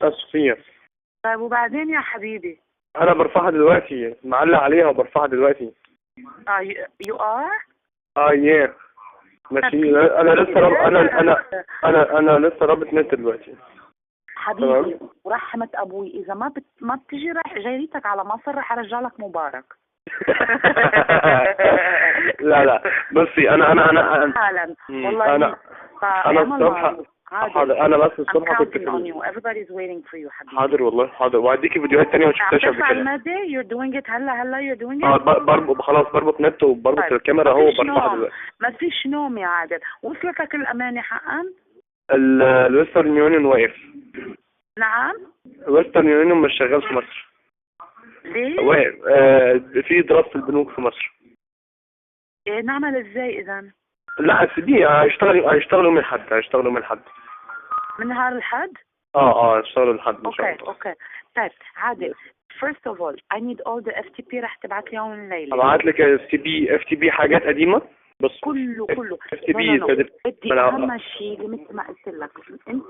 صوفيا. طيب وبعدين يا حبيبي؟ انا برفعها دلوقتي، معلق عليها وبرفعها دلوقتي. you are؟ ياه. ماشي. انا لسه انا لسه رابط نت دلوقتي. حبيبي ورحمة ابوي اذا ما بتجي راح جايريتك على مصر راح ارجع لك مبارك. لا بصي انا حالا والله انا الصبح حاضر. انا بس الصبح كنت في everybody's waiting for you حبيبي. حاضر والله حاضر. وهديكي فيديوهات تانية ما شفتهاش قبل كده. المادة you're doing it هلا you're doing it. بربط خلاص، بربط نت وبربط الكاميرا اهو وبرفعها دلوقتي. ما فيش نوم يا عادل. وصلتك الامانة حقا؟ الويسترن يونيون واقف. نعم؟ الويسترن يونيون مش شغال في مصر. ليه؟ واقف. في دراسة البنوك في مصر. ايه نعمل ازاي اذا؟ لا دي هيشتغلوا من الحد. من نهار الحد؟ هيشتغلوا الحد ان شاء الله. اوكي. طيب عادل first of all I need all the FTP راح تبعت لي اياهم الليله. ابعت لك FTP حاجات قديمه بس كله FTP بدي اهم شيء مثل ما قلت لك انت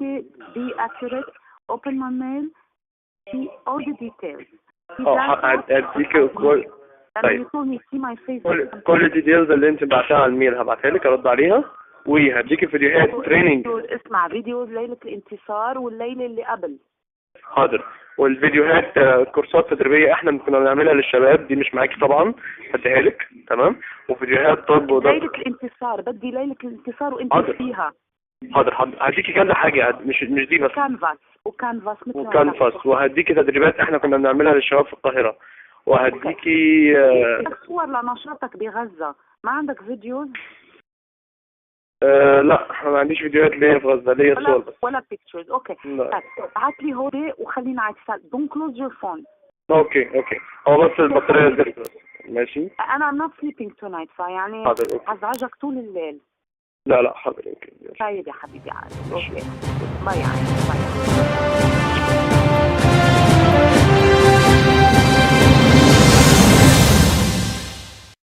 be accurate open my mail see all the details. هديك كل الديتيلز اللي انت بعتها على الميل هبعتها لك، ارد عليها وهديك فيديوهات تريننج. اسمع فيديو ليله الانتصار والليله اللي قبل. حاضر. والفيديوهات كورسات تدريبيه احنا كنا بنعملها للشباب، دي مش معاكي طبعا، هديها لك تمام. وفيديوهات طب ليله الانتصار، بدي ليله الانتصار وانت حاضر. فيها. حاضر هديكي كذا حاجه، مش دي بس. وكانفاس وهديكي تدريبات احنا كنا بنعملها للشباب في القاهره. وهديكي صور لنشاطك بغزة. ما عندك فيديوز؟ لا ما عنديش فيديوهات ليا في غزة، ليا صور بس ولا بيكتشرز. اوكي ابعت لي هودي وخلينا على اتصال. دونت كلوز يور فون. اوكي هو بس البطارية زفت. ماشي. انا not sleeping tonight فيعني هزعجك طول الليل. لا حاضر. اوكي طيب يا حبيبي عادي. اوكي باي.